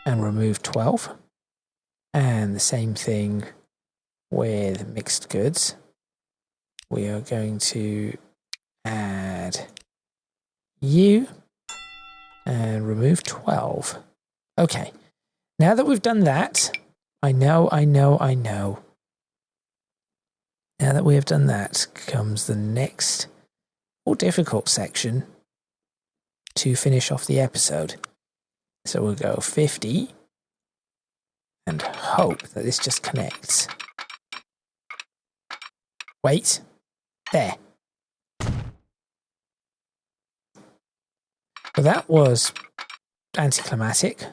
and remove 12. And the same thing with mixed goods. We are going to add U and remove 12. Okay, now that we've done that, I know. Now that we have done that, comes the next more difficult section to finish off the episode. So we'll go 50 and hope that this just connects. Wait, there. Well, that was anticlimactic.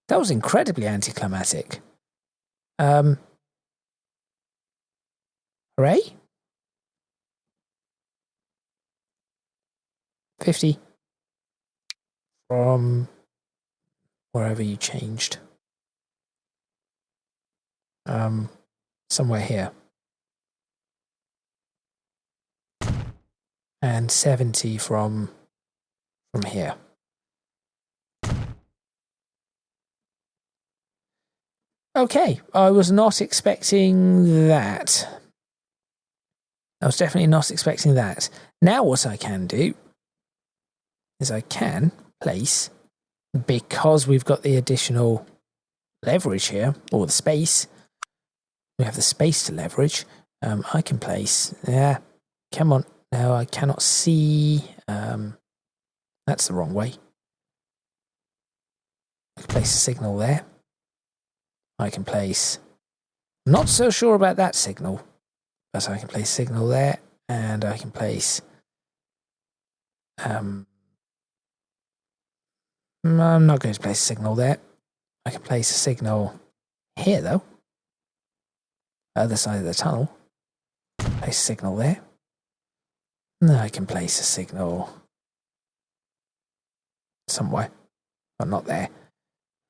That was incredibly anticlimactic. Hooray? 50 from wherever you changed. Somewhere here. And 70 from here. Okay, I was not expecting that. I was definitely not expecting that. Now what I can do is I can place, because we've got the additional leverage here, or the space, we have the space to leverage, I can place, come on, no, I cannot see, that's the wrong way. I can place a signal there. I can place, not so sure about that signal, but I can place a signal there, and I can place, I'm not going to place a signal there. I can place a signal here, though. Other side of the tunnel. Place a signal there. Now I can place a signal somewhere. Oh, not there.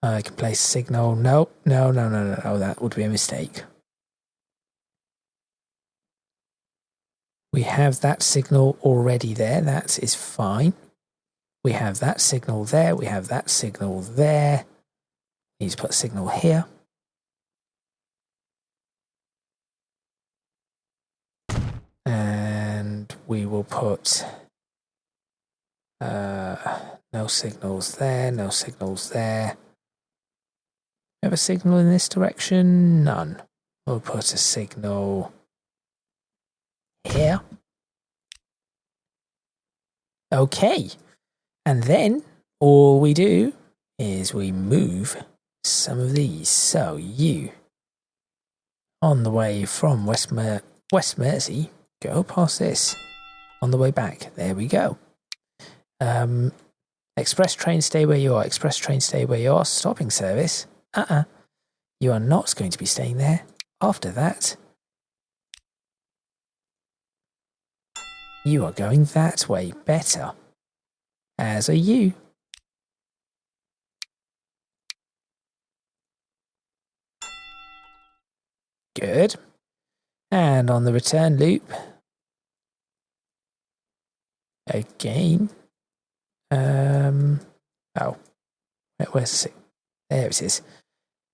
I can place a signal. No, that would be a mistake. We have that signal already there. That is fine. We have that signal there. We have that signal there. We need to put a signal here. And we will put no signals there, no signals there. We have a signal in this direction? None. We'll put a signal here. Okay. And then all we do is we move some of these. So you, on the way from West Mersey, go past this. On the way back, there we go. Express train, stay where you are. Express train, stay where you are. Stopping service. You are not going to be staying there. After that, you are going that way. Better. As are you. Good. And on the return loop, again. Oh, where's the signal? There it is.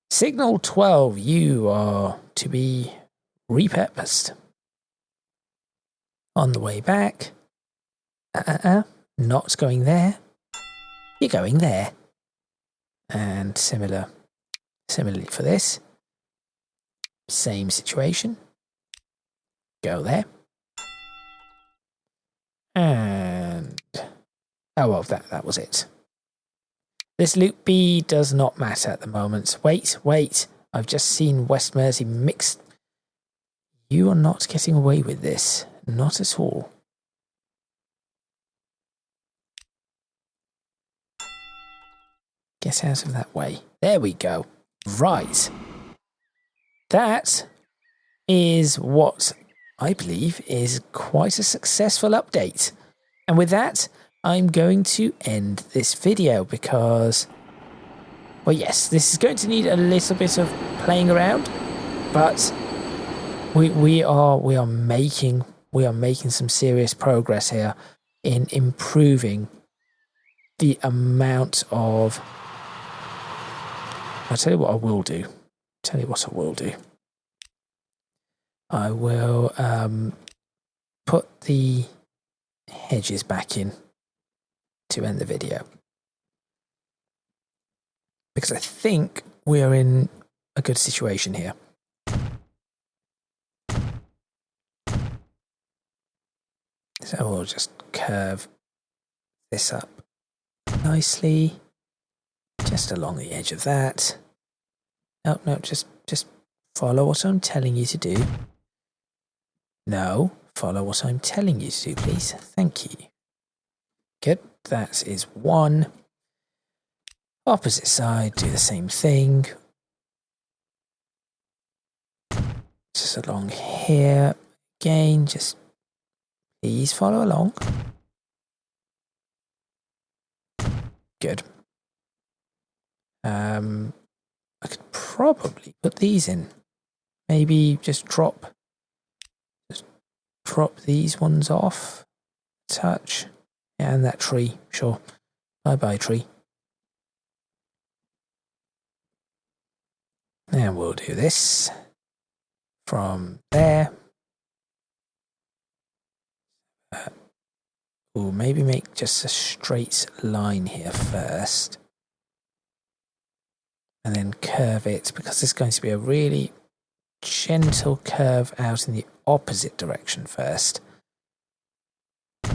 Signal 12, you are to be repurposed. On the way back, not going there. You're going there. And similarly for this. Same situation. Go there. And oh well, that was it. This loop B does not matter at the moment. Wait. I've just seen West Mersey mixed. You are not getting away with this. Not at all. Get out of that way. There we go. Right. That is what I believe is quite a successful update. And with that, I'm going to end this video because, well, yes, this is going to need a little bit of playing around, but we are making some serious progress here in improving the amount of. I'll tell you what I will do. I will put the hedges back in to end the video, because I think we are in a good situation here. So we'll just curve this up nicely, just along the edge of that. No, just follow what I'm telling you to do. No, follow what I'm telling you to do, please. Thank you. Good. That is one. Opposite side, do the same thing. Just along here. Again, just please follow along. Good. I could probably put these in. Maybe just drop these ones off. Touch. Yeah, and that tree. Sure. Bye-bye, tree. And we'll do this from there. We'll maybe make just a straight line here first. And then curve it, because there's going to be a really gentle curve out in the opposite direction first.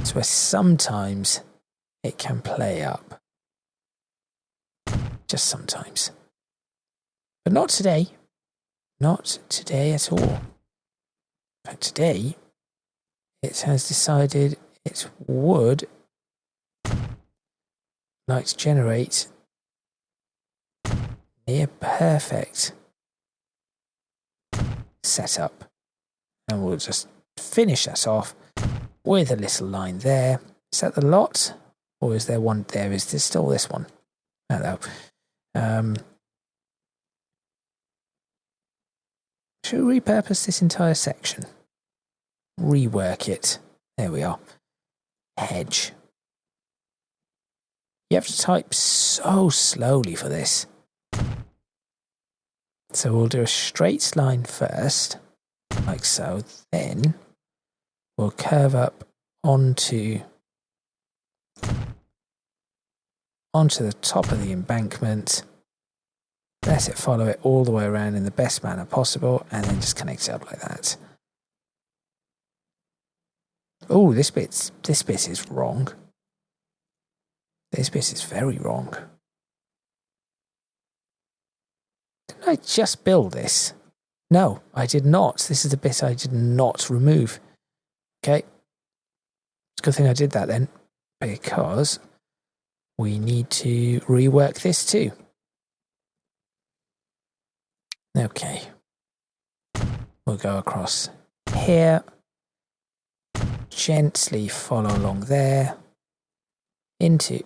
So where sometimes it can play up. Just sometimes. But not today. Not today at all. But today, it has decided it would like to generate near perfect setup. And we'll just finish that off with a little line there. Is that the lot? Or is there one there? Is there still this one? Oh, no. Should we repurpose this entire section? Rework it. There we are. Hedge. You have to type so slowly for this. So we'll do a straight line first, like so. Then we'll curve up onto the top of the embankment. Let it follow it all the way around in the best manner possible, and then just connect it up like that. Oh, this bit is wrong. This bit is very wrong. Didn't I just build this? No, I did not. This is the bit I did not remove. Okay. It's a good thing I did that then, because we need to rework this too. Okay. We'll go across here. Gently follow along there. Into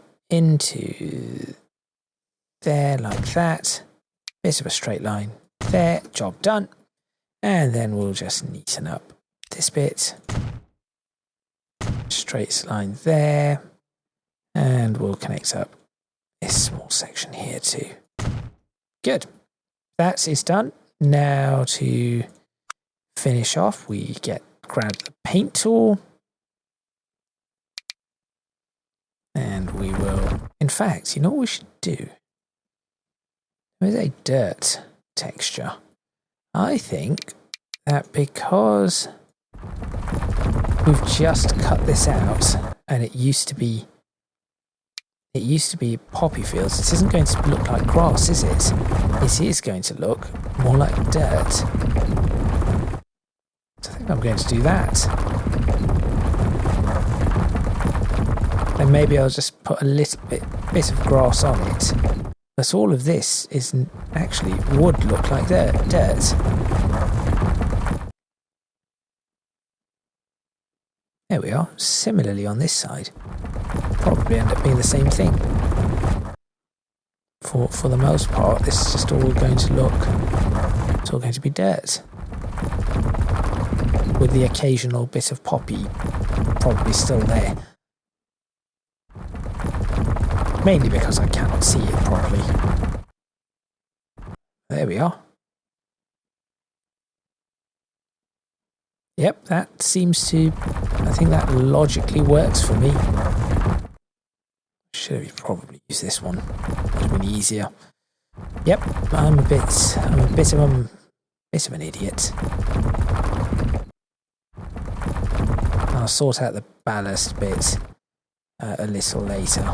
there like that. Bit of a straight line there. Job done. And then we'll just neaten up this bit. Straight line there. And we'll connect up this small section here too. Good. That is done. Now to finish off, we grab the paint tool. And we will, in fact, you know what we should do? There is a dirt texture. I think that because we've just cut this out and it used to be poppy fields, this isn't going to look like grass, is it? It is going to look more like dirt. So I think I'm going to do that. And maybe I'll just put a little bit of grass on it. But all of this actually would look like dirt. There we are. Similarly on this side. Probably end up being the same thing. For the most part, this is just all going to look... It's all going to be dirt. With the occasional bit of poppy probably still there. Mainly because I cannot see it properly. There we are. Yep, that seems to... I think that logically works for me. Should have probably used this one. Would have been easier. Yep, I'm a bit of an idiot. I'll sort out the ballast bit a little later.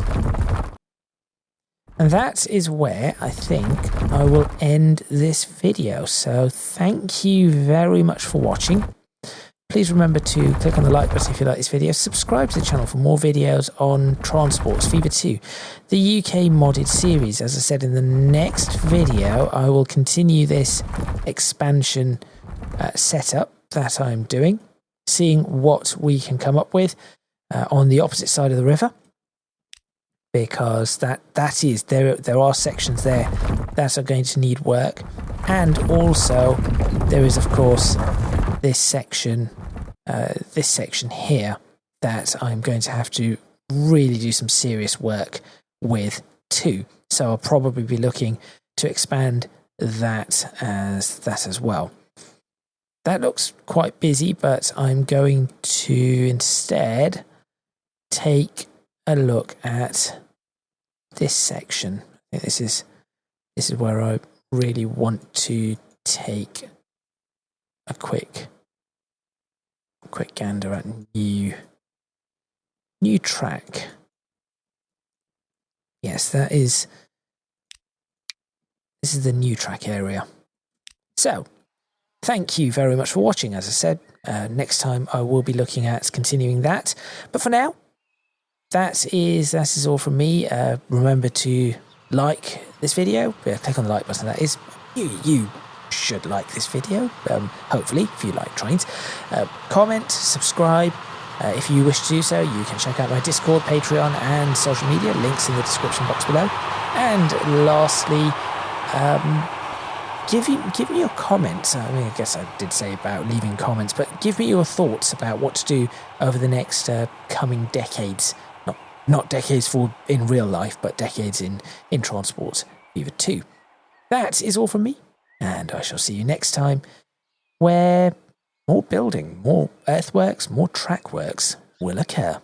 And that is where I think I will end this video. So thank you very much for watching. Please remember to click on the like button if you like this video. Subscribe to the channel for more videos on Transports Fever 2, the UK modded series. As I said, in the next video, I will continue this expansion setup that I'm doing, seeing what we can come up with on the opposite side of the river. Because there are sections there that are going to need work, and also there is of course this section here that I'm going to have to really do some serious work with too. So I'll probably be looking to expand that as well. That looks quite busy, but I'm going to instead take a look at this section. I think this is where I really want to take a quick gander at new track. Yes, this is the new track area. So thank you very much for watching. As I said, next time I will be looking at continuing that, but for now, that is all from me. Remember to like this video. Click on the like button. That is, you should like this video. Hopefully, if you like trains. Comment, subscribe, If you wish to do so, you can check out my Discord, Patreon, and social media. Links in the description box below. And lastly, give me your comments. I mean, I guess I did say about leaving comments, but give me your thoughts about what to do over the next coming decades. Not decades for in real life, but decades in Transport Fever 2. That is all from me, and I shall see you next time, where more building, more earthworks, more track works will occur.